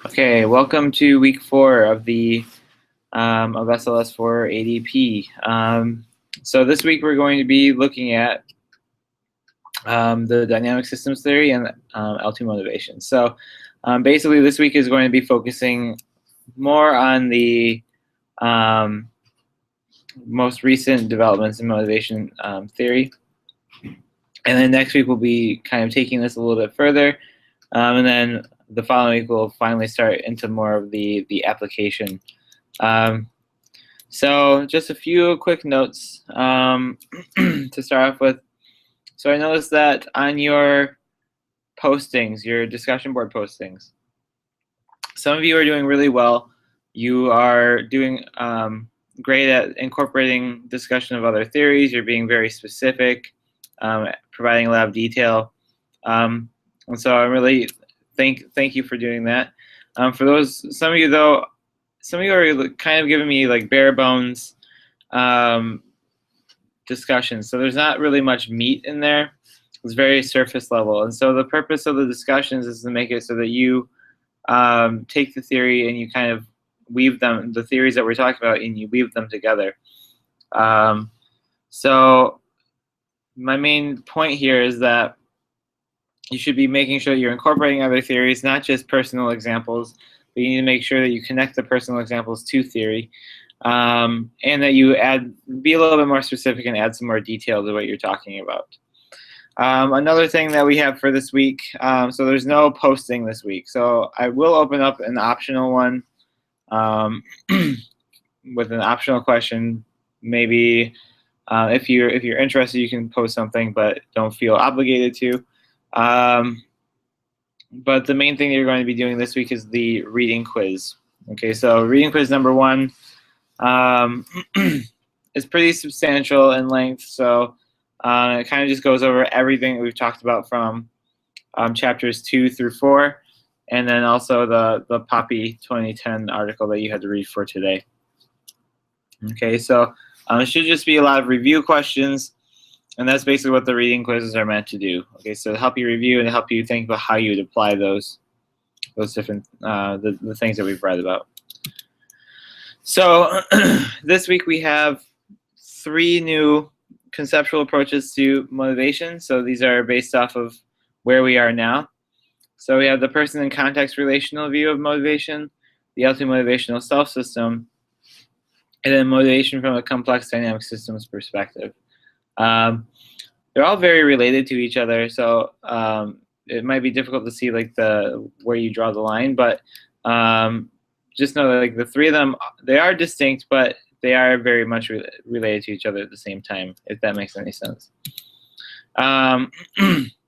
Okay, welcome to week 4 of the of SLS for ADP. So this week we're going to be looking at the dynamic systems theory and L2 motivation. So basically this week is going to be focusing more on the most recent developments in motivation theory. And then next week we'll be kind of taking this a little bit further. And then the following week we'll finally start into more of the application. So just a few quick notes to start off with. So I noticed that on your postings, your discussion board postings, some of you are doing really well. You are doing great at incorporating discussion of other theories. You're being very specific, providing a lot of detail. And so I really thank you for doing that. For those, some of you though, some of you are kind of giving me like bare bones discussions. So there's not really much meat in there. It's very surface level. And so the purpose of the discussions is to make it so that you take the theory and you kind of weave them, the theories that we're talking about, and you weave them together. So my main point here is that you should be making sure you're incorporating other theories, not just personal examples, but you need to make sure that you connect the personal examples to theory, and that you be a little bit more specific and add some more detail to what you're talking about. Another thing that we have for this week, so there's no posting this week, so I will open up an optional one with an optional question. Maybe if you're interested, you can post something, but don't feel obligated to. But the main thing you're going to be doing this week is the reading quiz. Okay, so reading quiz number 1 is pretty substantial in length, so it kind of just goes over everything that we've talked about from chapters 2 through 4, and then also the Poppy 2010 article that you had to read for today. Okay, so it should just be a lot of review questions. And that's basically what the reading quizzes are meant to do. Okay, so to help you review and to help you think about how you would apply those different the things that we've read about. So this week we have 3 new conceptual approaches to motivation. So these are based off of where we are now. So we have the person and context relational view of motivation, the L2 motivational self system, and then motivation from a complex dynamic systems perspective. They're all very related to each other, so it might be difficult to see like where you draw the line, but just know that like the 3 of them, they are distinct, but they are very much related to each other at the same time, if that makes any sense.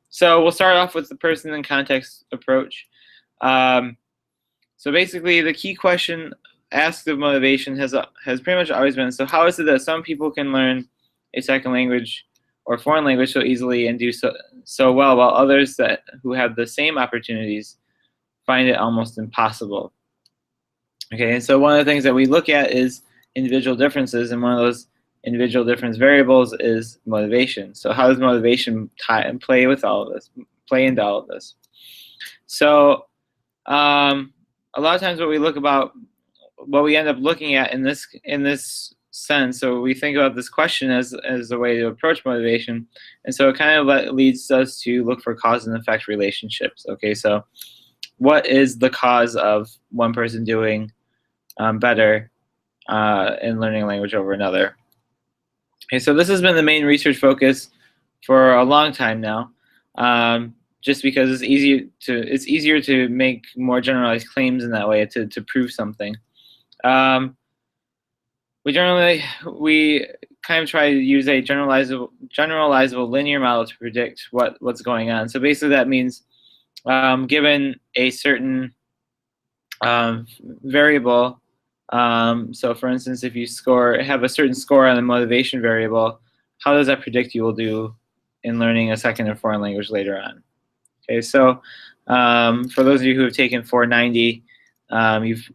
So we'll start off with the person and context approach. So basically the key question asked of motivation has pretty much always been, so how is it that some people can learn a second language or foreign language so easily and do so well, while others who have the same opportunities find it almost impossible? Okay, and so one of the things that we look at is individual differences, and one of those individual difference variables is motivation. So how does motivation play into all of this? So a lot of times what we end up looking at in this sense, so we think about this question as a way to approach motivation, and so it kind of leads us to look for cause and effect relationships. Okay, so what is the cause of one person doing better in learning a language over another? Okay, so this has been the main research focus for a long time now, just because it's easier to make more generalized claims in that way to prove something. We kind of try to use a generalizable linear model to predict what's going on. So basically that means given a certain variable, so for instance, if you have a certain score on the motivation variable, how does that predict you will do in learning a second or foreign language later on? Okay, so for those of you who have taken 490, you've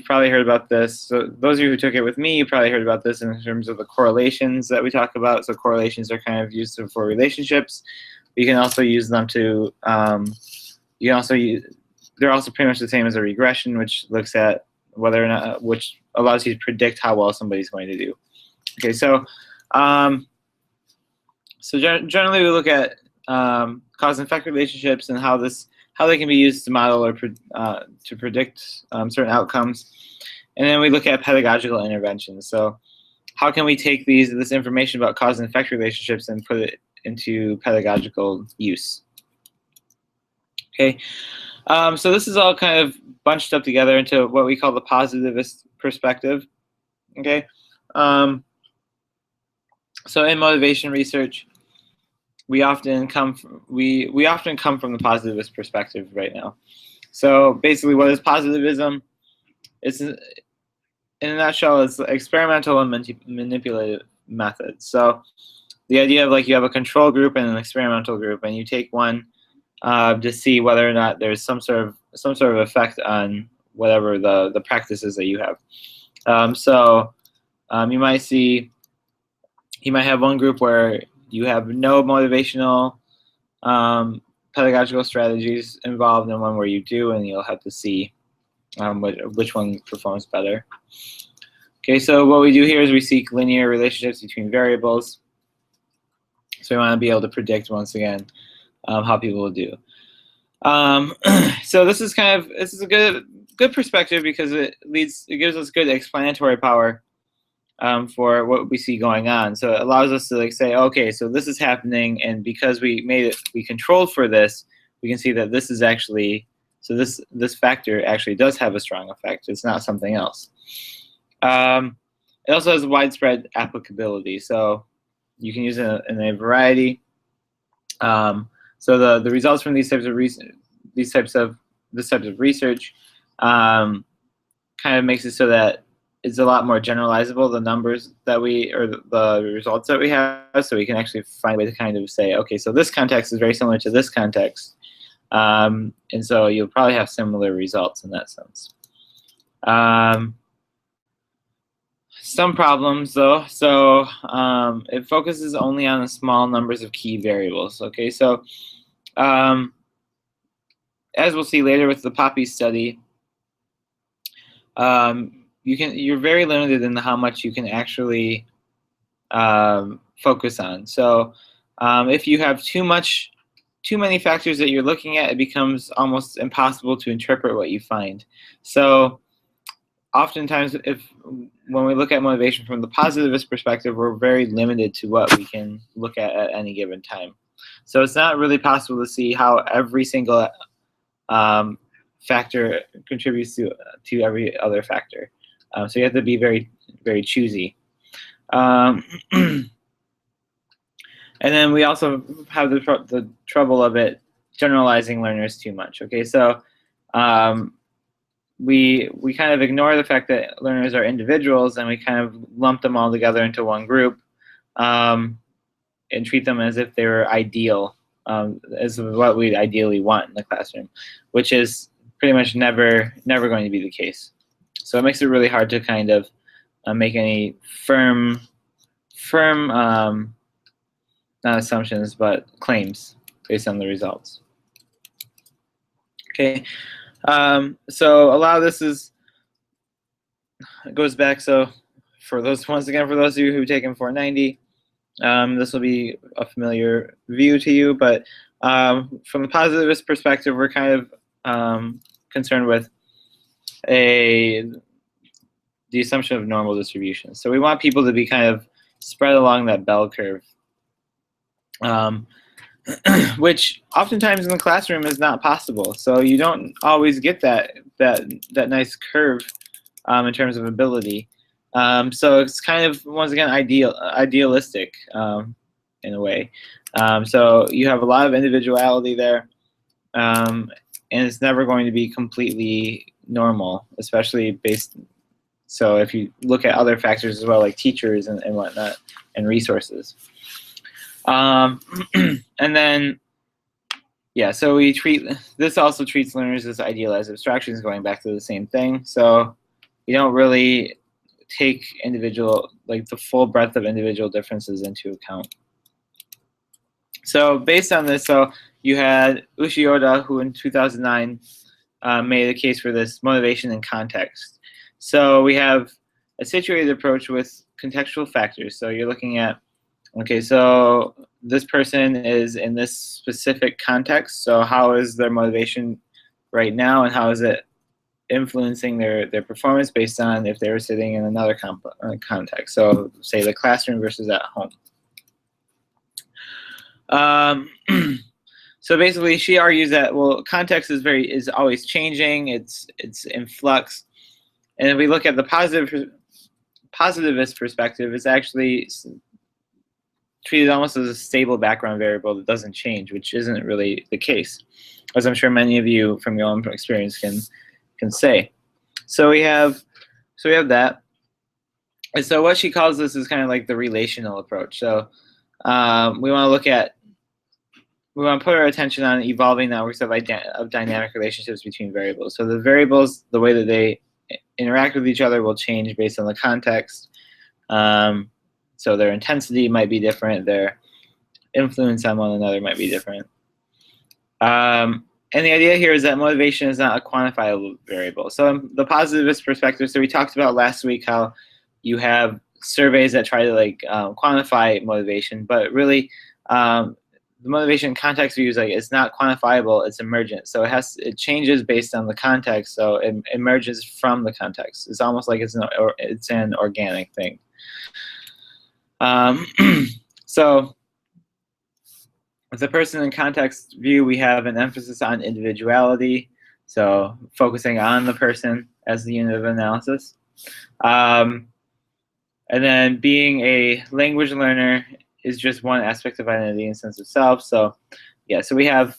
probably heard about this. So those of you who took it with me, you probably heard about this in terms of the correlations that we talk about. So correlations are kind of used for relationships. You can also use them to they're also pretty much the same as a regression, which looks at whether or not, which allows you to predict how well somebody's going to do. Okay, so generally we look at cause and effect relationships and how they can be used to model or to predict certain outcomes, and then we look at pedagogical interventions. So how can we take this information about cause and effect relationships and put it into pedagogical use? Okay, so this is all kind of bunched up together into what we call the positivist perspective. Okay, so in motivation research, we often come from the positivist perspective right now. So basically, what is positivism? It's, in a nutshell, it's experimental and manipulative methods. So the idea of, like, you have a control group and an experimental group, and you take one to see whether or not there's some sort of effect on whatever the practices that you have. You might have one group where you have no motivational pedagogical strategies involved, and one where you do, and you'll have to see which one performs better. Okay, so what we do here is we seek linear relationships between variables. So we want to be able to predict, once again, how people will do. So this is a good perspective, because it gives us good explanatory power for what we see going on. So it allows us to, like, say, okay, so this is happening, and because we controlled for this, we can see that this is actually, so this factor actually does have a strong effect. It's not something else. It also has widespread applicability, so you can use it in a variety. So the results from this type of research kind of makes it so that it's a lot more generalizable, the numbers that the results that we have, so we can actually find a way to kind of say, okay, so this context is very similar to this context, and so you'll probably have similar results in that sense. Some problems, though. So it focuses only on the small numbers of key variables. Okay, so as we'll see later with the Poppy study, you're very limited in how much you can actually focus on. So if you have too many factors that you're looking at, it becomes almost impossible to interpret what you find. So oftentimes, when we look at motivation from the positivist perspective, we're very limited to what we can look at any given time. So it's not really possible to see how every single factor contributes to every other factor. So you have to be very, very choosy. And then we also have the trouble of it generalizing learners too much. Okay, so we kind of ignore the fact that learners are individuals, and we kind of lump them all together into one group and treat them as if they were ideal, as what we'd ideally want in the classroom, which is pretty much never going to be the case. So it makes it really hard to kind of make any firm not assumptions, but claims based on the results. Okay. So a lot of this goes back. So for those of you who've taken 490, this will be a familiar view to you. But from the positivist perspective, we're kind of concerned with the assumption of normal distribution. So we want people to be kind of spread along that bell curve, which oftentimes in the classroom is not possible. So you don't always get that nice curve in terms of ability. So it's kind of, once again, idealistic in a way. So you have a lot of individuality there, and it's never going to be completely normal, especially based. So if you look at other factors as well, like teachers and whatnot, and resources. And then, yeah, so this also treats learners as idealized abstractions, going back to the same thing. So you don't really take the full breadth of individual differences into account. So based on this, so you had Ushioda, who in 2009 made a case for this motivation and context. So we have a situated approach with contextual factors. So you're looking at, okay, so this person is in this specific context. So how is their motivation right now, and how is it influencing their performance based on if they were sitting in another context? So say the classroom versus at home. So basically, she argues that, well, context is always changing. It's in flux, and if we look at the positivist perspective, it's actually treated almost as a stable background variable that doesn't change, which isn't really the case, as I'm sure many of you from your own experience can say. So we have that, and so what she calls this is kind of like the relational approach. So we want to put our attention on evolving networks of dynamic relationships between variables. So the variables, the way that they interact with each other will change based on the context. So their intensity might be different. Their influence on one another might be different. And the idea here is that motivation is not a quantifiable variable. So in the positivist perspective, so we talked about last week how you have surveys that try to quantify motivation, but really the motivation context we use, it's not quantifiable, it's emergent. So it changes based on the context, so it emerges from the context. It's almost like it's an organic thing. So with the person in context view, we have an emphasis on individuality, so focusing on the person as the unit of analysis. And then being a language learner is just one aspect of identity and sense of self. So yeah, so we have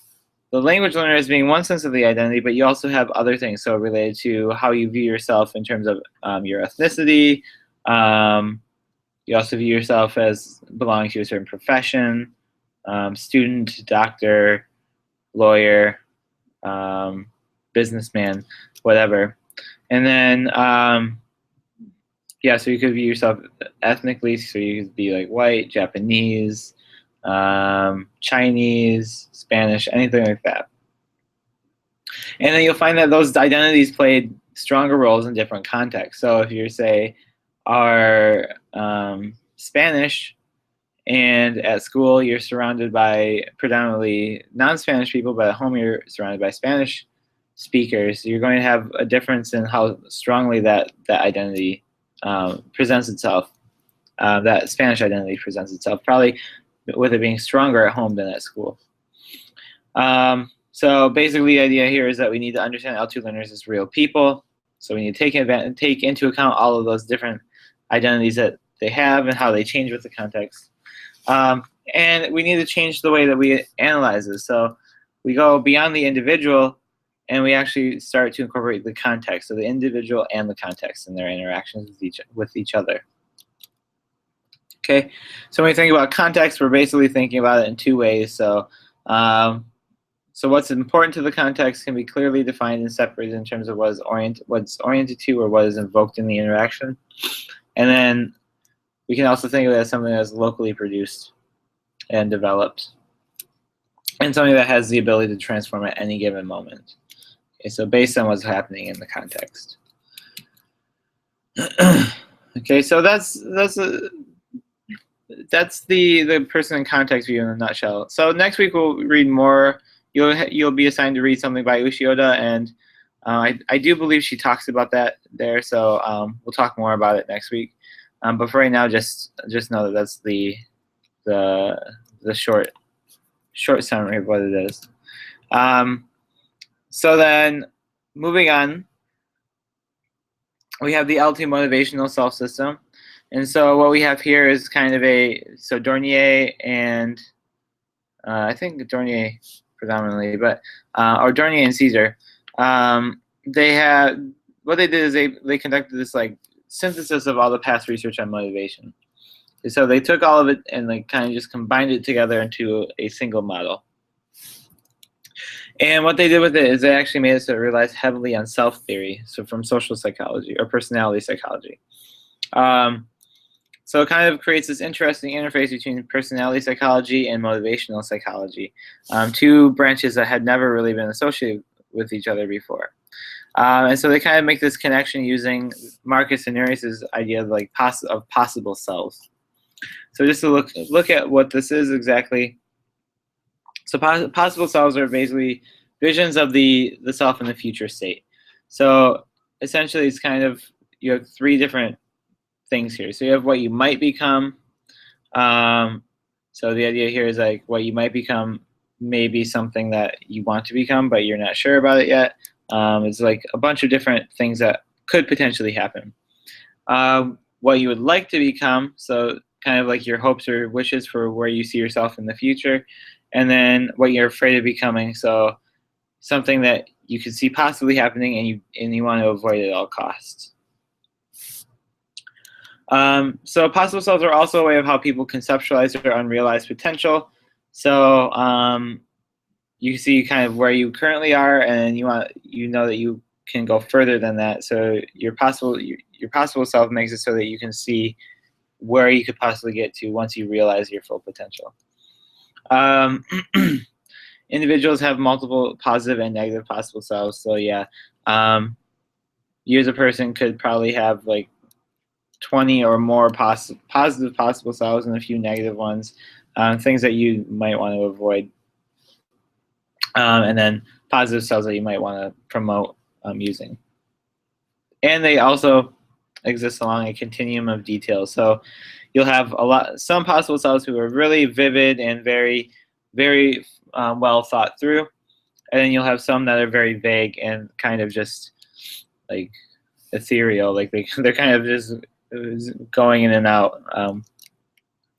the language learner as being one sense of the identity, but you also have other things, so related to how you view yourself in terms of your ethnicity. You also view yourself as belonging to a certain profession, student, doctor, lawyer, businessman, whatever. And then yeah, so you could view yourself ethnically, so you could be like white, Japanese, Chinese, Spanish, anything like that. And then you'll find that those identities played stronger roles in different contexts. So if you say are Spanish, and at school you're surrounded by predominantly non-Spanish people, but at home you're surrounded by Spanish speakers, you're going to have a difference in how strongly that identity presents itself, that Spanish identity presents itself, probably with it being stronger at home than at school. So basically the idea here is that we need to understand L2 learners as real people. So we need to take into account all of those different identities that they have and how they change with the context. And we need to change the way that we analyze this. So we go beyond the individual and we actually start to incorporate the context, so the individual and the context in their interactions with each other. Okay, so when we think about context, we're basically thinking about it in two ways. So, so what's important to the context can be clearly defined and separated in terms of what's oriented to or what is invoked in the interaction. And then we can also think of it as something that's locally produced and developed, and something that has the ability to transform at any given moment. Okay, so based on what's happening in the context. Okay, so that's the person in context view in a nutshell. So next week we'll read more. You'll be assigned to read something by Ushioda, and I do believe she talks about that there. So we'll talk more about it next week. But for right now, just know that that's the short summary of what it is. So then, moving on, we have the L2 motivational self system, and so what we have here is kind of so Dornier and I think Dornier predominantly, but or Dornier and Caesar, they had what they did is they conducted this synthesis of all the past research on motivation. And so they took all of it and kind of just combined it together into a single model. And what they did with it is they actually made us to rely heavily on self theory, so from social psychology or personality psychology. So it kind of creates this interesting interface between personality psychology and motivational psychology, two branches that had never really been associated with each other before. And so they kind of make this connection using Marcus Aurelius' idea of like of possible selves. So just to look at what this is exactly. So possible selves are basically visions of the self in the future state. So essentially, it's kind of, you have three different things here. So you have what you might become. So the idea here is like what you might become may be something that you want to become, but you're not sure about it yet. It's like a bunch of different things that could potentially happen. What you would like to become, so kind of like your hopes or wishes for where you see yourself in the future, and then what you're afraid of becoming, so something that you could see possibly happening and you want to avoid at all costs. So possible selves are also a way of how people conceptualize their unrealized potential. So you see kind of where you currently are, and you know that you can go further than that. So your possible self makes it so that you can see where you could possibly get to once you realize your full potential. Individuals have multiple positive and negative possible selves. So yeah, you as a person could probably have like 20 or more positive possible selves and a few negative ones, things that you might want to avoid, and then positive selves that you might want to promote using. And they also exist along a continuum of details. So you'll have some possible selves who are really vivid and very, very well thought through, and then you'll have some that are very vague and kind of just like ethereal, like they're kind of just going in and out.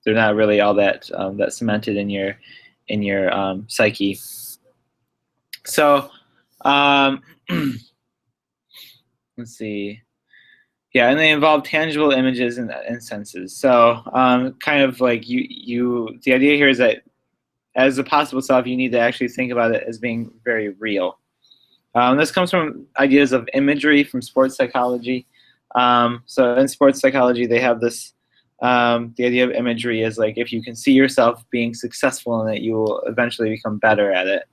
They're not really all that cemented in your psyche. So let's see. Yeah, and they involve tangible images and senses. So kind of like the idea here is that as a possible self, you need to actually think about it as being very real. This comes from ideas of imagery from sports psychology. So in sports psychology, they have this, the idea of imagery is like if you can see yourself being successful in it, you will eventually become better at it.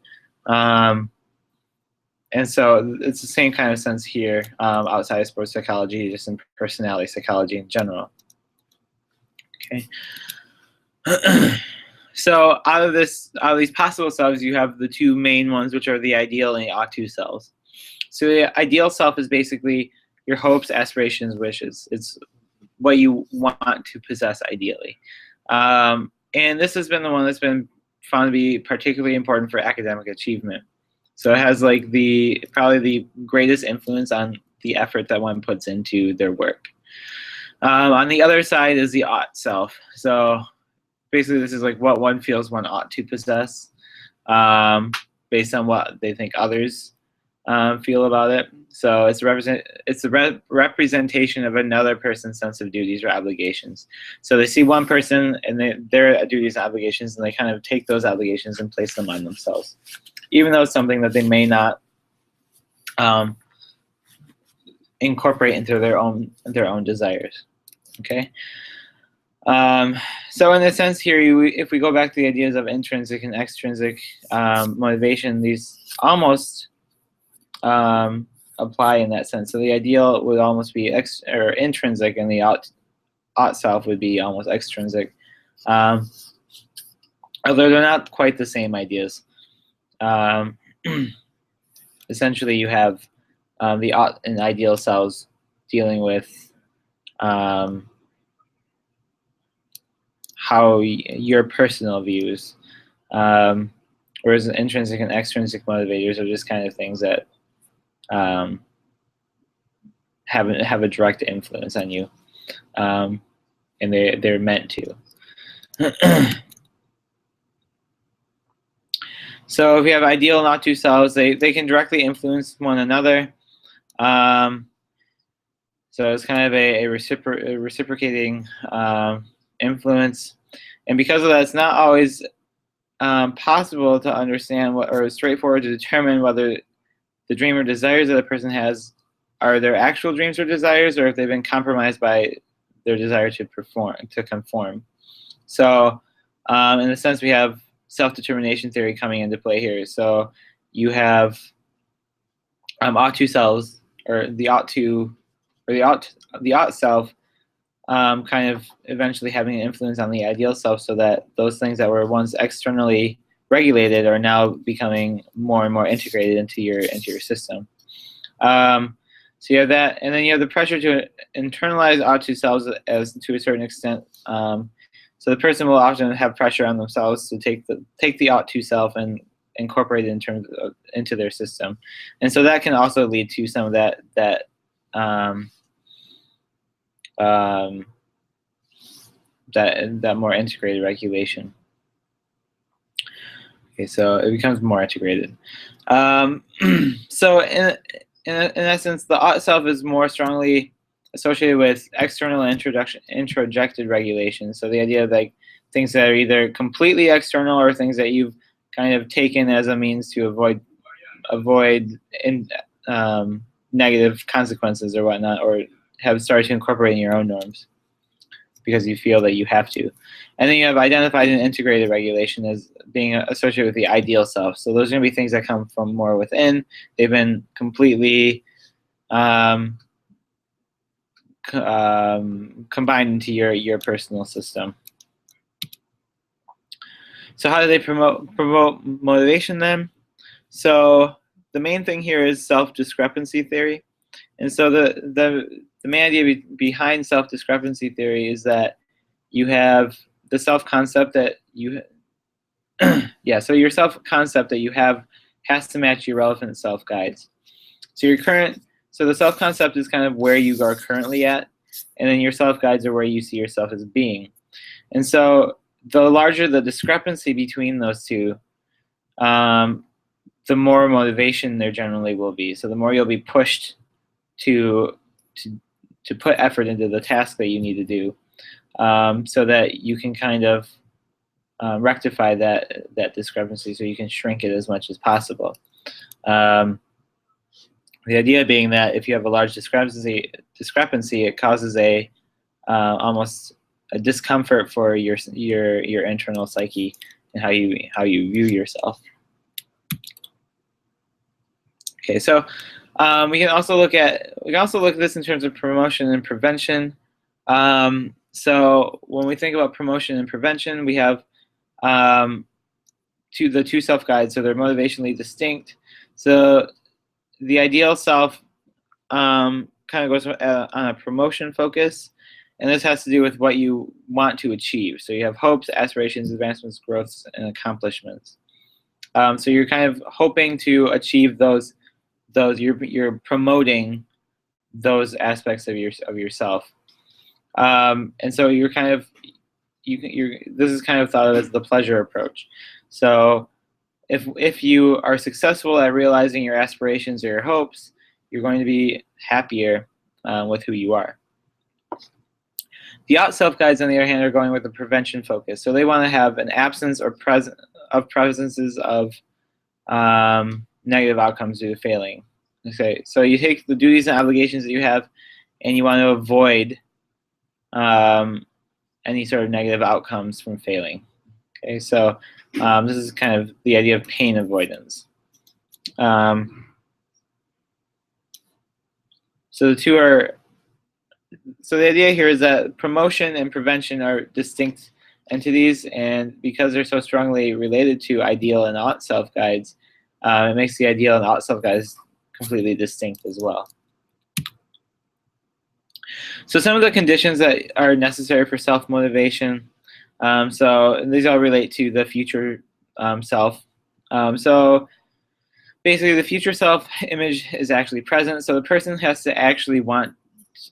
And so it's the same kind of sense here outside of sports psychology, just in personality psychology in general. Okay. So out of these possible selves, you have the two main ones, which are the ideal and the ought to selves. So the ideal self is basically your hopes, aspirations, wishes. It's what you want to possess ideally. And this has been the one that's been found to be particularly important for academic achievement. So it has like probably the greatest influence on the effort that one puts into their work. On the other side is the ought self. So basically this is like what one feels one ought to possess based on what they think others feel about it. So it's a representation of another person's sense of duties or obligations. So they see one person and their duties and obligations, and they kind of take those obligations and place them on themselves, even though it's something that they may not incorporate into their own desires. Okay. So in a sense here, if we go back to the ideas of intrinsic and extrinsic motivation, these almost apply in that sense. So the ideal would almost be intrinsic, and the ought self would be almost extrinsic. Although they're not quite the same ideas. Essentially, you have the ought and ideal selves dealing with how your personal views, whereas intrinsic and extrinsic motivators are just kind of things that have a direct influence on you, and they're meant to. So if you have ideal and ought to selves, they can directly influence one another. So it's kind of a reciprocating influence, and because of that, it's not always possible to understand or straightforward to determine whether the dream or desires that a person has are their actual dreams or desires, or if they've been compromised by their desire to conform. So in a sense, we have self-determination theory coming into play here. So you have ought to selves, or the ought to, or the ought self, kind of eventually having an influence on the ideal self, so that those things that were once externally regulated are now becoming more and more integrated into your system. So you have that, and then you have the pressure to internalize ought to selves as to a certain extent. So the person will often have pressure on themselves to take the ought to self and incorporate it into their system, and so that can also lead to some of that more integrated regulation. Okay, so it becomes more integrated. So in essence, the ought self is more strongly associated with external and introjected regulation. So the idea of like things that are either completely external or things that you've kind of taken as a means to avoid negative consequences or whatnot, or have started to incorporate in your own norms because you feel that you have to. And then you have identified and integrated regulation as being associated with the ideal self. So those are going to be things that come from more within. They've been completely combined into your personal system. So how do they promote motivation then? So the main thing here is self-discrepancy theory. And so the main idea behind self-discrepancy theory is that you have the self-concept that you so your self-concept that you have has to match your relevant self-guides. So the self-concept is kind of where you are currently at, and then your self-guides are where you see yourself as being. And so the larger the discrepancy between those two, the more motivation there generally will be. So the more you'll be pushed to put effort into the task that you need to do, so that you can kind of rectify that discrepancy, so you can shrink it as much as possible. The idea being that if you have a large discrepancy, it causes almost a discomfort for your internal psyche and how you view yourself. Okay, so we can also look at this in terms of promotion and prevention. So when we think about promotion and prevention, we have the two self-guides, so they're motivationally distinct. So the ideal self kind of goes on a promotion focus, and this has to do with what you want to achieve. So you have hopes, aspirations, advancements, growths, and accomplishments. So you're kind of hoping to achieve those. You're promoting those aspects of yourself, and so you're kind of this is kind of thought of as the pleasure approach. So if you are successful at realizing your aspirations or your hopes, you're going to be happier with who you are. The ought self guides, on the other hand, are going with a prevention focus. So they want to have an absence or presences of negative outcomes due to failing. Okay, so you take the duties and obligations that you have, and you want to avoid any sort of negative outcomes from failing. Okay, so this is kind of the idea of pain avoidance. So the two are. So the idea here is that promotion and prevention are distinct entities, and because they're so strongly related to ideal and ought self guides, it makes the ideal and ought self guides completely distinct as well. So some of the conditions that are necessary for self-motivation, so these all relate to the future self. So basically the future self image is actually present, so the person has to actually want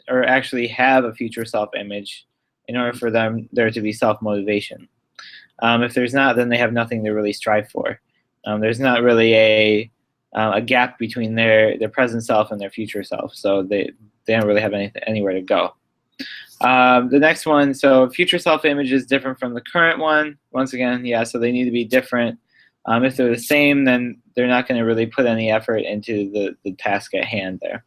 or actually have a future self image in order for there to be self-motivation. If there's not, then they have nothing to really strive for. There's not really a gap between their present self and their future self, so they don't really have anywhere to go. The next one, so future self-image is different from the current one. Once again, yeah, so they need to be different. If they're the same, then they're not going to really put any effort into the task at hand there.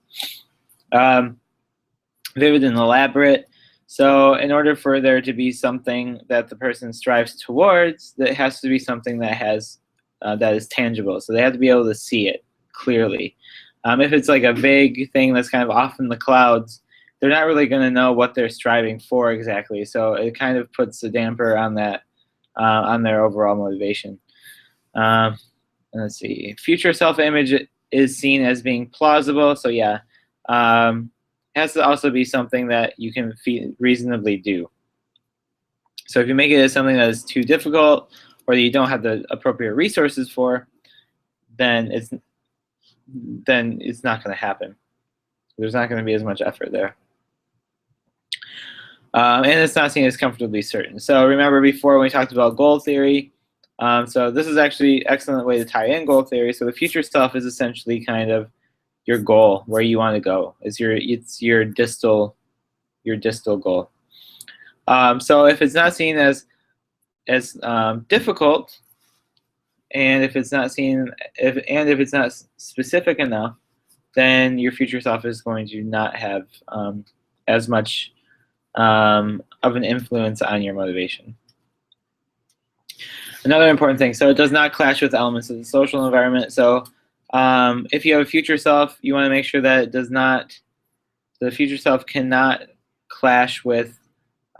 Vivid and elaborate. So in order for there to be something that the person strives towards, that has to be something that has that is tangible. So they have to be able to see it clearly. If it's like a vague thing that's kind of off in the clouds, they're not really going to know what they're striving for exactly. So it kind of puts a damper on that, on their overall motivation. Let's see. Future self-image is seen as being plausible. So yeah, it has to also be something that you can reasonably do. So if you make it as something that is too difficult or that you don't have the appropriate resources for, then it's not going to happen. There's not going to be as much effort there. And it's not seen as comfortably certain. So remember before when we talked about goal theory, so this is actually an excellent way to tie in goal theory. So the future self is essentially kind of your goal, where you want to go. It's your distal goal. So if it's not seen as difficult, and if it's not specific enough, then your future self is going to not have as much of an influence on your motivation. Another important thing, so it does not clash with elements of the social environment. So if you have a future self, you want to make sure that it does not, the future self cannot clash with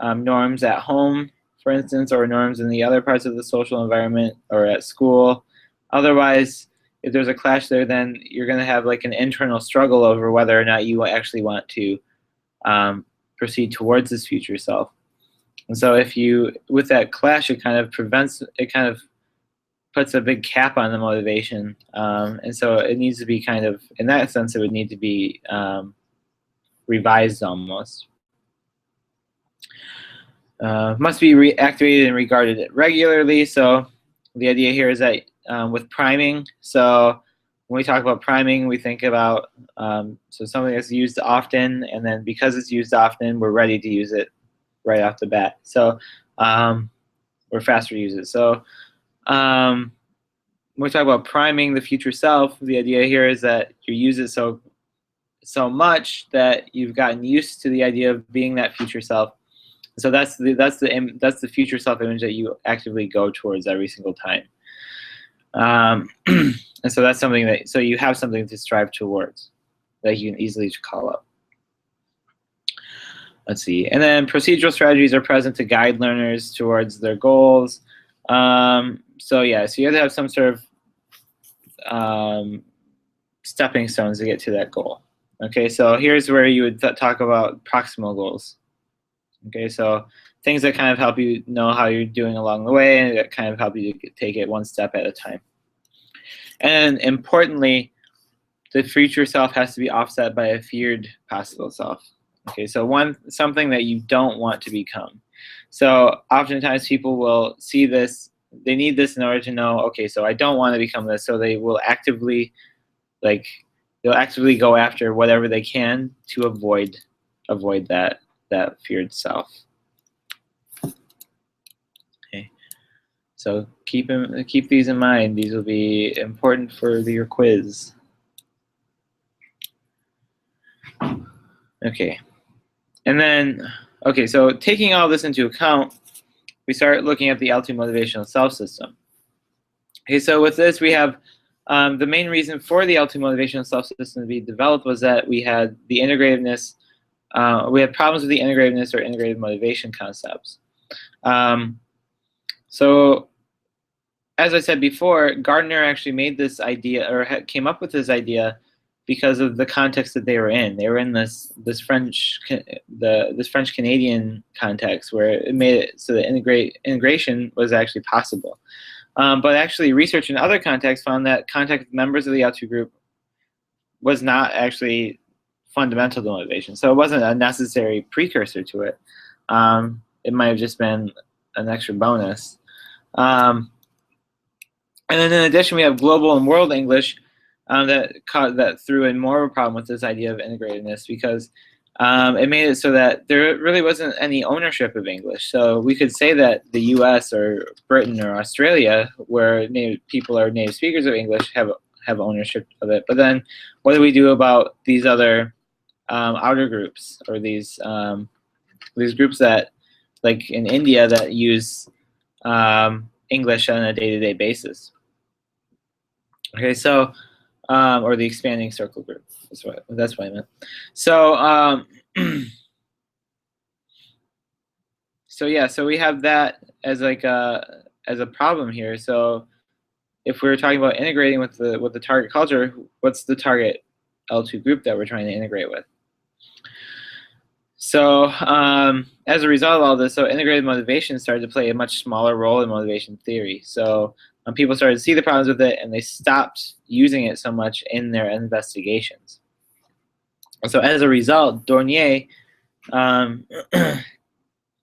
norms at home, for instance, or norms in the other parts of the social environment or at school. Otherwise, if there's a clash there, then you're going to have like an internal struggle over whether or not you actually want to proceed towards this future self. And so if you, with that clash, it kind of puts a big cap on the motivation. And so it needs to be kind of, in that sense, it would need to be revised almost. Must be reactivated and regarded regularly. So the idea here is that with priming, so when we talk about priming, we think about so something that's used often, and then because it's used often, we're ready to use it right off the bat. So we're faster to use it. So when we talk about priming the future self, the idea here is that you use it so much that you've gotten used to the idea of being that future self. So that's the future self image that you actively go towards every single time. And so that's something that, so you have something to strive towards that you can easily call up. Let's see. And then procedural strategies are present to guide learners towards their goals. So yeah, so you have to have some sort of stepping stones to get to that goal. Okay, so here's where you would talk about proximal goals. Okay, so things that kind of help you know how you're doing along the way, and that kind of help you to take it one step at a time. And importantly, the future self has to be offset by a feared possible self. Okay, so something that you don't want to become. So oftentimes people will see this, they need this in order to know, okay, so I don't want to become this, so they will actively, they'll actively go after whatever they can to avoid that feared self. Okay, so keep these in mind. These will be important for your quiz. Okay, and then so taking all this into account, we start looking at the L2 motivational self system. Okay, so with this we have the main reason for the L2 motivational self system to be developed was that we had the integrativeness. We had problems with the integrativeness or integrated motivation concepts. So as I said before, Gardner actually made this idea, or came up with this idea, because of the context that they were in. They were in this French Canadian context where it made it so that integration was actually possible. But actually, research in other contexts found that contact with members of the L2 group was not actually fundamental to motivation. So it wasn't a necessary precursor to it. It might have just been an extra bonus. And then in addition, we have global and world English that threw in more of a problem with this idea of integratedness, because it made it so that there really wasn't any ownership of English. So we could say that the US or Britain or Australia, where people are native speakers of English, have ownership of it. But then what do we do about these other outer groups, or these groups that, like in India, that use English on a day-to-day basis? Okay, so or the expanding circle group. That's what I meant. So so yeah, so we have that as like as a problem here. So if we were talking about integrating with the target culture, what's the target L2 group that we're trying to integrate with? So as a result of all this, so integrated motivation started to play a much smaller role in motivation theory. So people started to see the problems with it, and they stopped using it so much in their investigations. So as a result, Dornier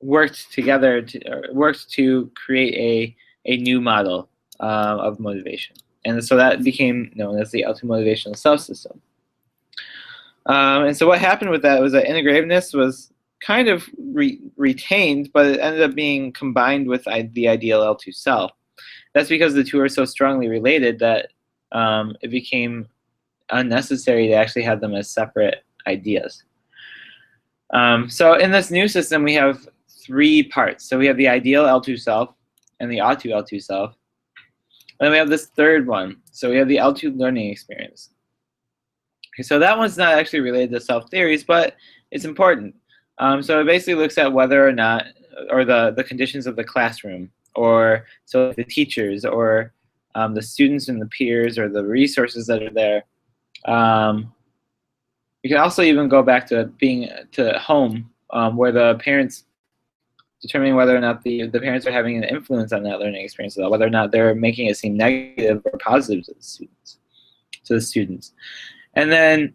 worked to create a new model of motivation, and so that became known as the L2 motivational self-system. And so what happened with that was that integrativeness was kind of retained, but it ended up being combined with the ideal L2 self. That's because the two are so strongly related that it became unnecessary to actually have them as separate ideas. So in this new system, we have 3 parts. So we have the ideal L2 self and the ought to L2 self. And then we have this third one. So we have the L2 learning experience. Okay, so that one's not actually related to self-theories, but it's important. So it basically looks at whether or not, or the conditions of the classroom, or so the teachers, or the students and the peers, or the resources that are there. You can also even go back to home, where the parents, determining whether or not the parents are having an influence on that learning experience, whether or not they're making it seem negative or positive to the students. And then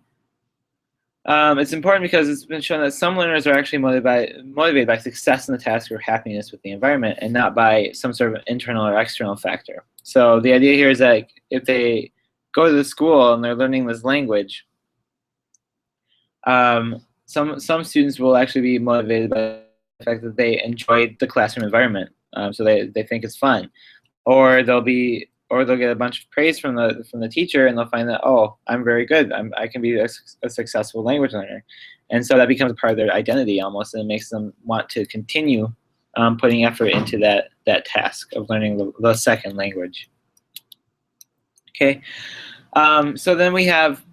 it's important because it's been shown that some learners are actually motivated by success in the task or happiness with the environment, and not by some sort of internal or external factor. So the idea here is that if they go to the school and they're learning this language, some students will actually be motivated by the fact that they enjoyed the classroom environment, so they think it's fun, or they'll get a bunch of praise from the teacher, and they'll find that, oh, I'm very good. I can be a successful language learner, and so that becomes a part of their identity almost, and it makes them want to continue putting effort into that task of learning the second language. Okay, so then we have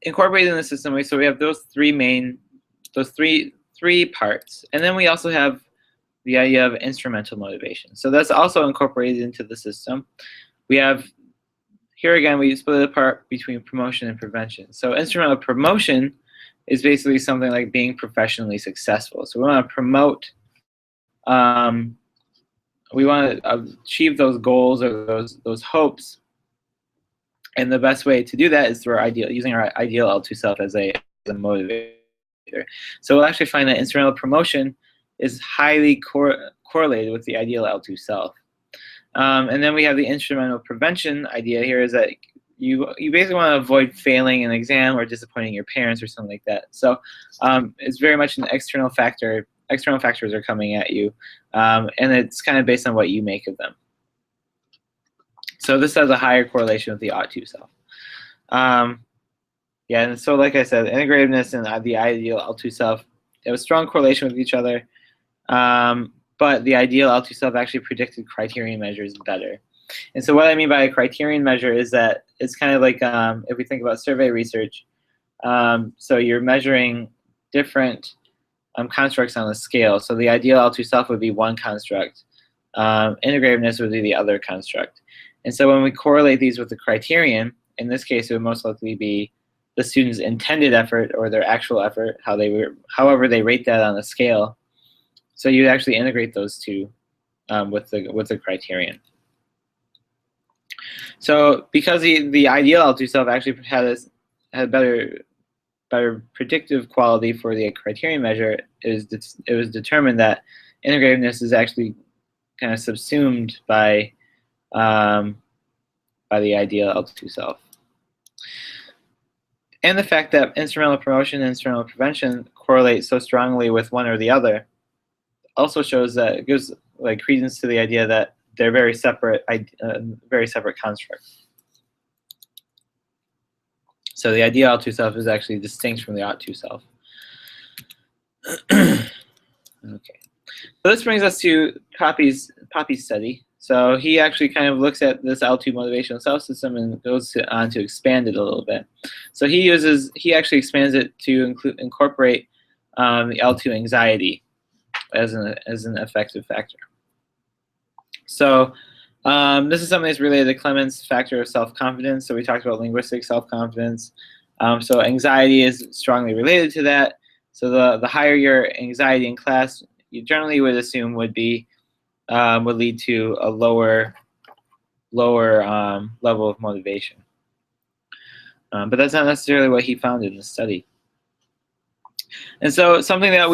incorporated in the system. So we have those three parts, and then we also have the idea of instrumental motivation. So that's also incorporated into the system. We have, here again, we split it apart between promotion and prevention. So instrumental promotion is basically something like being professionally successful. So we want to promote, we want to achieve those goals or those hopes. And the best way to do that is through using our ideal L2 self as a motivator. So we'll actually find that instrumental promotion is highly correlated with the ideal L2 self. And then we have the instrumental prevention idea here, is that you basically want to avoid failing an exam or disappointing your parents or something like that. So it's very much an external factor. External factors are coming at you, and it's kind of based on what you make of them. So this has a higher correlation with the ought to self. Yeah, and so like I said, integrativeness and the ideal L2 self, they have a strong correlation with each other. But the ideal L2 self actually predicted criterion measures better. And so what I mean by a criterion measure is that it's kind of like if we think about survey research, so you're measuring different constructs on a scale. So the ideal L2 self would be one construct. Integrativeness would be the other construct. And so when we correlate these with the criterion, in this case, it would most likely be the student's intended effort or their actual effort, however they rate that on a scale. So you actually integrate those two with the criterion. So because the ideal L2 self actually had better predictive quality for the criterion measure, it was determined that integrativeness is actually kind of subsumed by the ideal L2 self. And the fact that instrumental promotion and instrumental prevention correlate so strongly with one or the other also shows that it gives like credence to the idea that they're very separate constructs. So the ideal L2 self is actually distinct from the ought to self. Okay, so this brings us to Poppy's study. So he actually kind of looks at this L2 motivational self-system and goes on to expand it a little bit. So he actually expands it to incorporate the L2 anxiety as an effective factor. So this is something that's related to Clement's factor of self-confidence. So we talked about linguistic self-confidence. So anxiety is strongly related to that. So the higher your anxiety in class, you generally would assume would lead to a lower level of motivation. But that's not necessarily what he found in the study. And so something that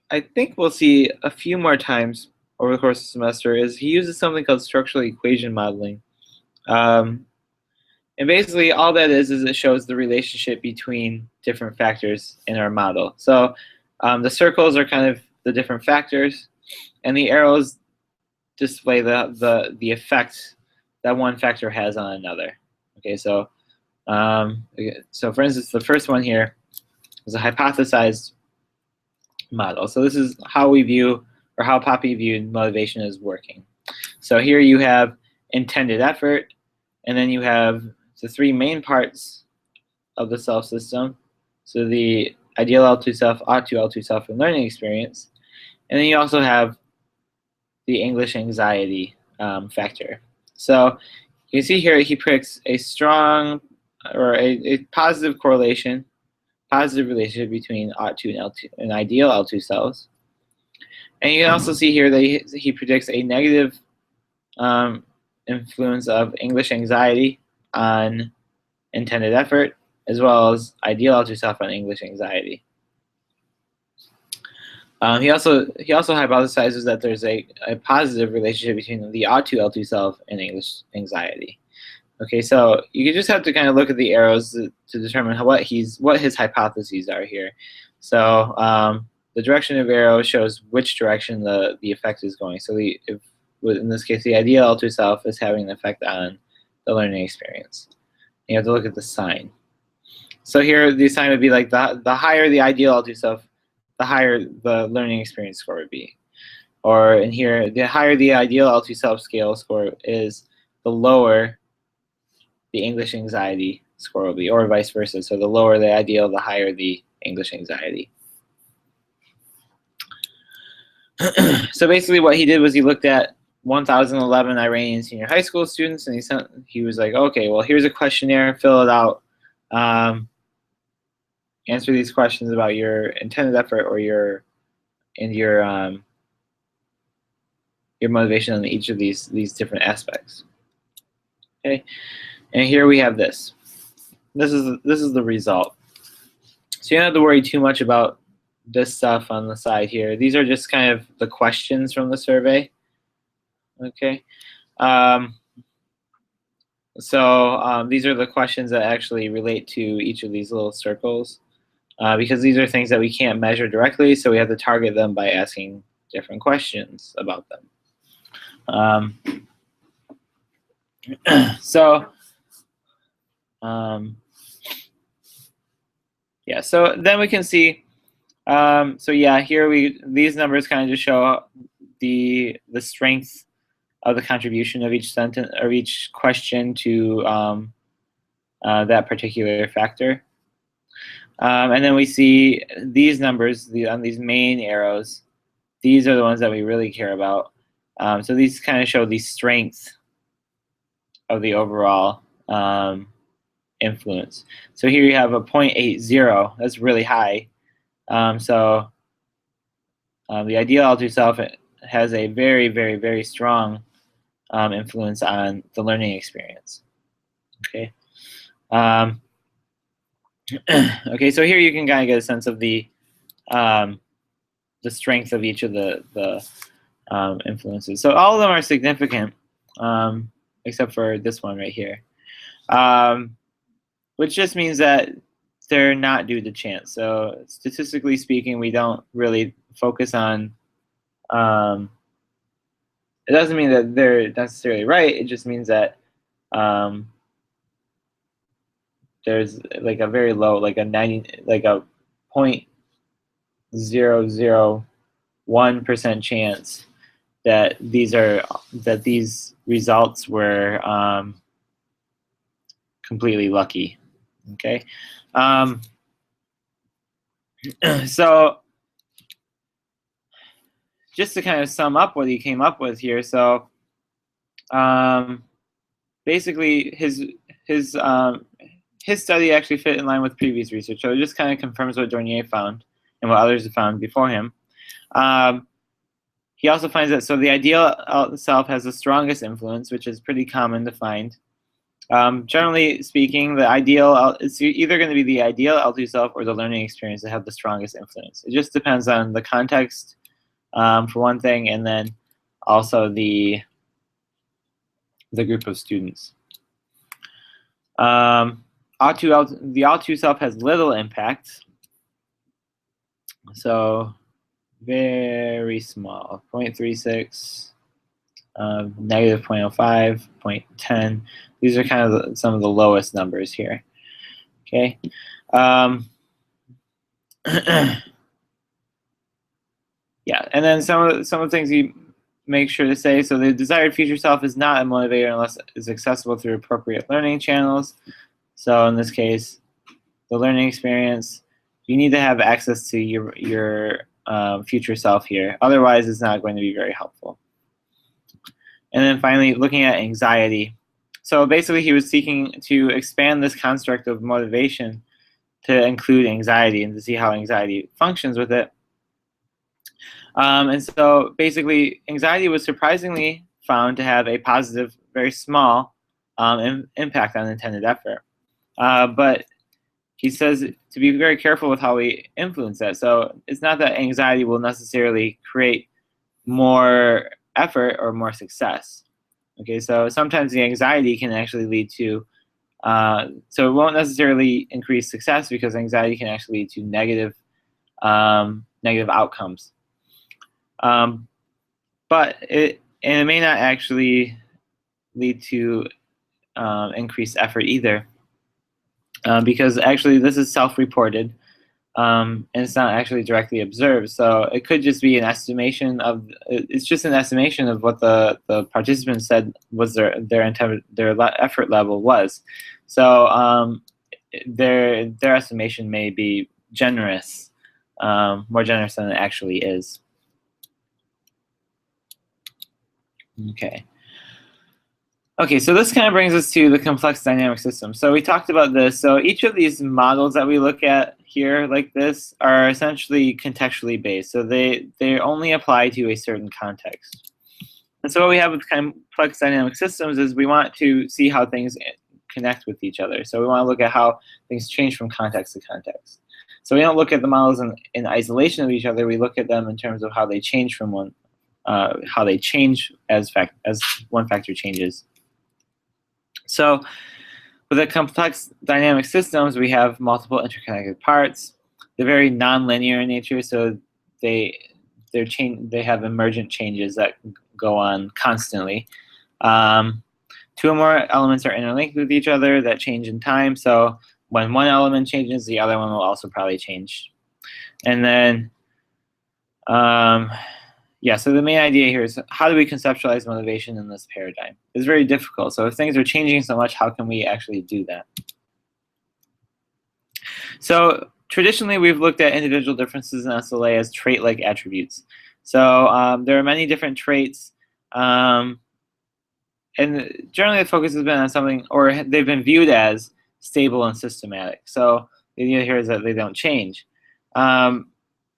I think we'll see a few more times over the course of the semester is he uses something called structural equation modeling. And basically all that is it shows the relationship between different factors in our model. So the circles are kind of the different factors, and the arrows display the effect that one factor has on another. Okay, so for instance, the first one here is a hypothesized model. So this is how we view, or how Poppy viewed motivation as working. So here you have intended effort, and then you have the three main parts of the self system. So the ideal L2 self, ought-to L2 self, and learning experience. And then you also have the English anxiety factor. So you can see here he predicts a strong or a positive correlation, positive relationship between ought-to and L2 and ideal L2 selves. And you can also see here that he predicts a negative influence of English anxiety on intended effort, as well as ideal L2 self on English anxiety. He also hypothesizes that there's a positive relationship between the ought-to L2 self and English anxiety. Okay, so you just have to kind of look at the arrows to determine what his hypotheses are here. So the direction of arrow shows which direction the effect is going. So in this case, the ideal L2 self is having an effect on the learning experience. You have to look at the sign. So here the sign would be like the higher the ideal L2 self, the higher the learning experience score would be. Or in here, the higher the ideal L2 self scale score is, the lower the English anxiety score will be, or vice versa. So the lower the ideal, the higher the English anxiety. So basically what he did was he looked at 1,011 Iranian senior high school students, and he was like, okay, well, here's a questionnaire, fill it out, answer these questions about your intended effort or your motivation on each of these different aspects. Okay, and here we have this. This is the result. So you don't have to worry too much about this stuff on the side here. These are just kind of the questions from the survey. Okay, so these are the questions that actually relate to each of these little circles, because these are things that we can't measure directly, so we have to target them by asking different questions about them. Yeah, so then we can see, so yeah, here these numbers kind of just show the strength of the contribution of each sentence or each question to that particular factor. And then we see these numbers on these main arrows. These are the ones that we really care about. So these kind of show the strength of the overall influence. So here you have a 0.80. That's really high. So the ideal L2 self has a very, very, very strong influence on the learning experience. Okay. Okay, so here you can kind of get a sense of the strength of each of the influences. So all of them are significant, except for this one right here, which just means that they're not due to chance. So statistically speaking, we don't really focus on. It doesn't mean that they're necessarily right. It just means that there's like a very low, like a 0.001% chance that these results were completely lucky. Okay, so just to kind of sum up what he came up with here, so basically his study actually fit in line with previous research, so it just kind of confirms what Dornier found and what others have found before him. He also finds that the ideal self has the strongest influence, which is pretty common to find. Generally speaking, the ideal it's either going to be the ideal L2 self or the learning experience that have the strongest influence. It just depends on the context, for one thing, and then also the group of students. The L2 self has little impact, so very small, 0.36, negative 0.05, 0.10. These are kind of some of the lowest numbers here. Okay. Yeah, and then some of the things you make sure to say. So the desired future self is not a motivator unless it's accessible through appropriate learning channels. So in this case, the learning experience, you need to have access to your future self here. Otherwise, it's not going to be very helpful. And then finally, looking at anxiety. So basically, he was seeking to expand this construct of motivation to include anxiety and to see how anxiety functions with it. And so basically, anxiety was surprisingly found to have a positive, very small impact on intended effort. But he says to be very careful with how we influence that. So it's not that anxiety will necessarily create more effort or more success. Okay, so sometimes the anxiety can actually lead to, so it won't necessarily increase success because anxiety can actually lead to negative outcomes. But it may not actually lead to increased effort either, because actually this is self-reported, and it's not actually directly observed. So it could just be an estimation of, it's just an estimation of what the participants said was their effort level was. So their estimation may be generous, more generous than it actually is. Okay. Okay, so this kind of brings us to the complex dynamic system. So we talked about this. So each of these models that we look at here like this are essentially contextually based. So they only apply to a certain context. And so what we have with complex dynamic systems is we want to see how things connect with each other. So we want to look at how things change from context to context. So we don't look at the models in isolation of each other. We look at them in terms of how they change from one, how they change as one factor changes. So with the complex dynamic systems, we have multiple interconnected parts. They're very nonlinear in nature, so they have emergent changes that go on constantly. Two or more elements are interlinked with each other that change in time. So when one element changes, the other one will also probably change. And then, yeah, so the main idea here is how do we conceptualize motivation in this paradigm? It's very difficult. So if things are changing so much, how can we actually do that? So traditionally, we've looked at individual differences in SLA as trait-like attributes. So there are many different traits, and generally the focus has been on something, or they've been viewed as stable and systematic. So the idea here is that they don't change, and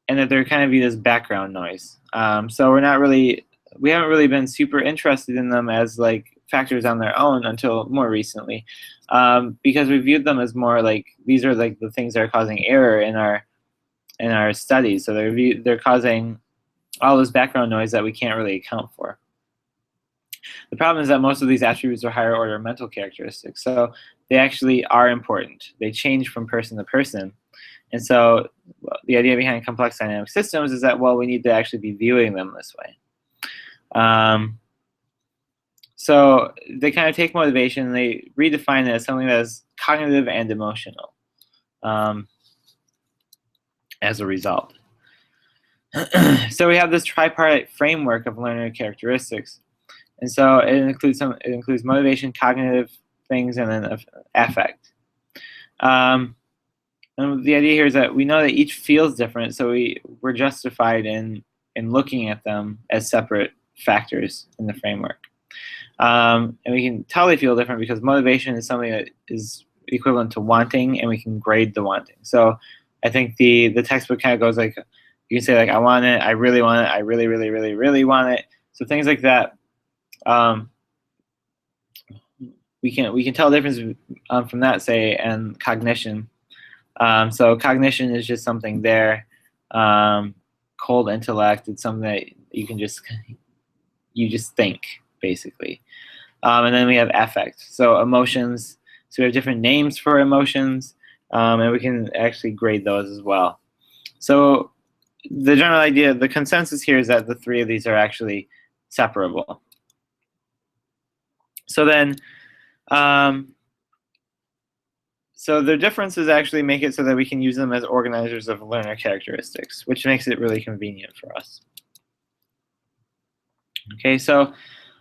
that they're kind of viewed as background noise. So we haven't really been super interested in them as like factors on their own until more recently, because we viewed them as more like these are like the things that are causing error in our studies. So they're causing all this background noise that we can't really account for. The problem is that most of these attributes are higher order mental characteristics, so they actually are important. They change from person to person. And so the idea behind complex dynamic systems is that, well, we need to actually be viewing them this way. So they kind of take motivation and they redefine it as something that is cognitive and emotional as a result. So we have this tripartite framework of learner characteristics, and so it includes motivation, cognitive things, and then affect. And the idea here is that we know that each feels different, so we're justified in looking at them as separate factors in the framework. And we can tell they feel different because motivation is something that is equivalent to wanting, and we can grade the wanting. So I think the textbook kind of goes like, you can say like, I want it, I really want it, I really, really, really, really want it. So things like that. We can tell the difference from that, say, and cognition. So cognition is just something there. Cold intellect, it's something that you just think, basically. And then we have affect, so emotions. So we have different names for emotions, and we can actually grade those as well. So the general idea, the consensus here is that the three of these are actually separable. So then, so the differences actually make it so that we can use them as organizers of learner characteristics, which makes it really convenient for us. Okay, so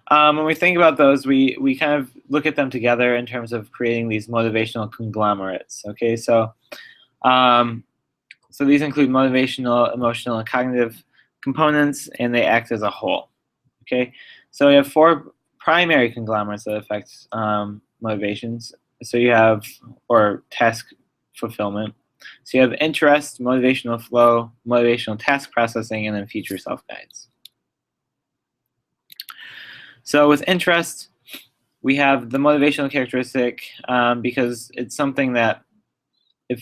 when we think about those, we kind of look at them together in terms of creating these motivational conglomerates. Okay, so so these include motivational, emotional, and cognitive components, and they act as a whole. Okay, so we have four primary conglomerates that affect motivations. So you have, or task fulfillment. So you have interest, motivational flow, motivational task processing, and then future self-guides. So with interest, we have the motivational characteristic because it's something that it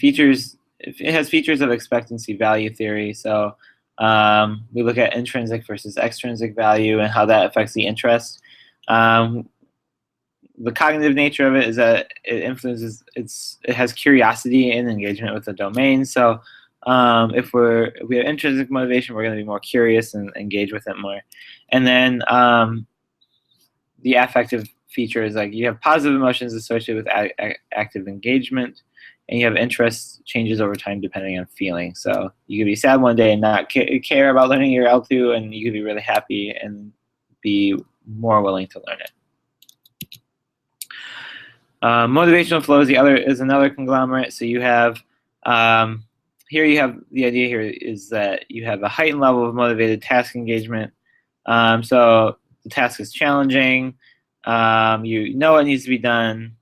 has features of expectancy value theory. So we look at intrinsic versus extrinsic value and how that affects the interest. The cognitive nature of it is that it influences, it has curiosity and engagement with the domain. So if we have intrinsic motivation, we're going to be more curious and engage with it more. And then the affective feature is like you have positive emotions associated with active engagement, and you have interest changes over time depending on feeling. So you could be sad one day and not care about learning your L2, and you could be really happy and be more willing to learn it. Motivational flow is another conglomerate. So you have here you have the idea here is that you have a heightened level of motivated task engagement. So the task is challenging. You know it needs to be done.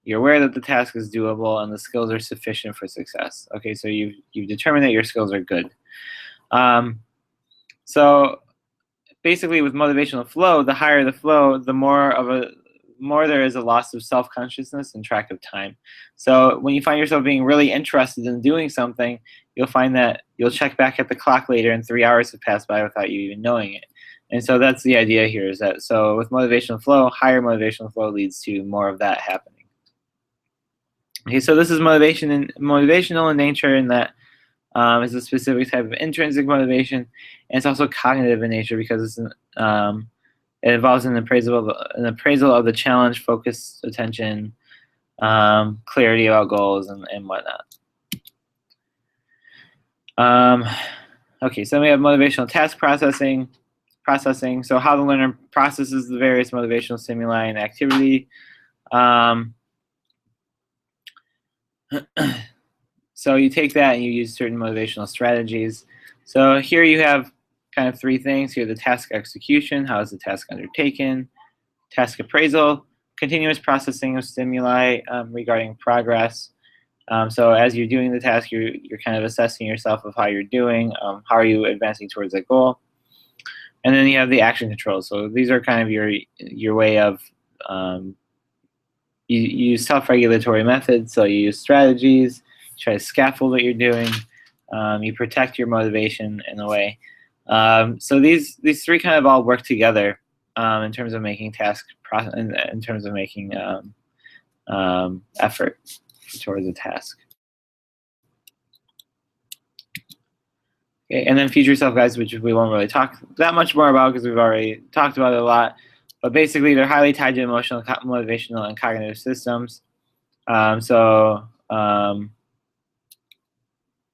You're aware that the task is doable, and the skills are sufficient for success. Okay, so you've determined that your skills are good. So basically, with motivational flow, the higher the flow, the more there is a loss of self-consciousness and track of time. So when you find yourself being really interested in doing something, you'll find that you'll check back at the clock later and 3 hours have passed by without you even knowing it. And so that's the idea here, is that so with motivational flow, higher motivational flow leads to more of that happening. Okay, so this is motivational in nature, in that it's a specific type of intrinsic motivation, and it's also cognitive in nature because it's it involves an appraisal of the challenge, focus, attention, clarity about goals, and whatnot. Okay, so we have motivational task processing. So how the learner processes the various motivational stimuli and activity. So you take that and you use certain motivational strategies. So here you have kind of three things. Here, the task execution, how is the task undertaken? Task appraisal, continuous processing of stimuli regarding progress. So as you're doing the task, you're kind of assessing yourself of how you're doing, how are you advancing towards that goal. And then you have the action controls. So these are kind of your way of, you use self-regulatory methods. So you use strategies, you try to scaffold what you're doing, you protect your motivation in a way. So these three kind of all work together in terms of making in terms of making effort towards a task. Okay, and then future self-guides, which we won't really talk that much more about because we've already talked about it a lot. But basically, they're highly tied to emotional, motivational, and cognitive systems. Yeah,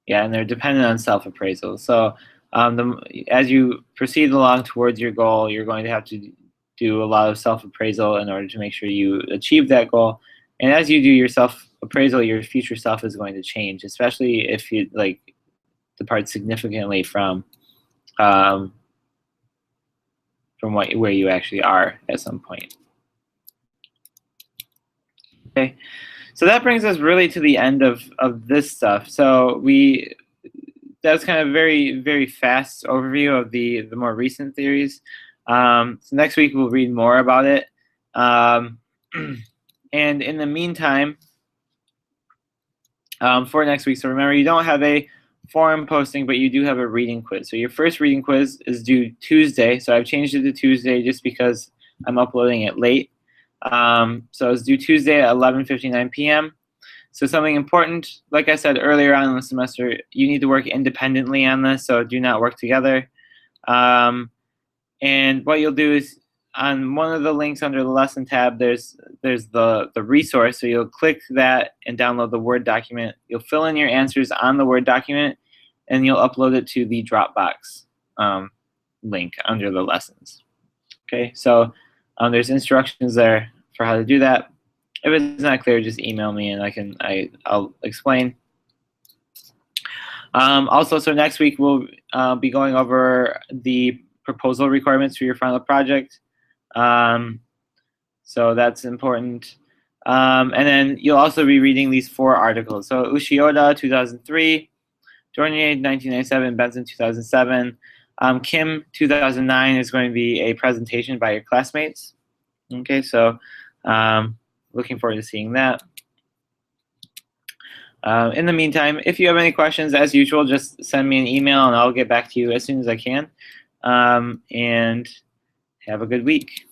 and they're dependent on self-appraisal. So As you proceed along towards your goal, you're going to have to do a lot of self-appraisal in order to make sure you achieve that goal. And as you do your self-appraisal, your future self is going to change, especially if you depart significantly from where you actually are at some point. Okay, so that brings us really to the end of this stuff. So that's kind of very, very fast overview of the more recent theories. So next week we'll read more about it. And in the meantime, for next week, so remember, you don't have a forum posting, but you do have a reading quiz. So your first reading quiz is due Tuesday. So I've changed it to Tuesday just because I'm uploading it late. So it's due Tuesday at 11:59 p.m. So something important, like I said earlier on in the semester, you need to work independently on this, so do not work together. And what you'll do is, on one of the links under the lesson tab, there's the resource. So you'll click that and download the Word document. You'll fill in your answers on the Word document, and you'll upload it to the Dropbox link under the lessons. Okay, so there's instructions there for how to do that. If it's not clear, just email me and I'll explain. Also, so next week we'll be going over the proposal requirements for your final project. So that's important. And then you'll also be reading these 4 articles. So Ushioda, 2003, Dornier, 1997, Benson, 2007. Kim, 2009 is going to be a presentation by your classmates. Okay, so looking forward to seeing that. In the meantime, if you have any questions, as usual, just send me an email and I'll get back to you as soon as I can. And have a good week.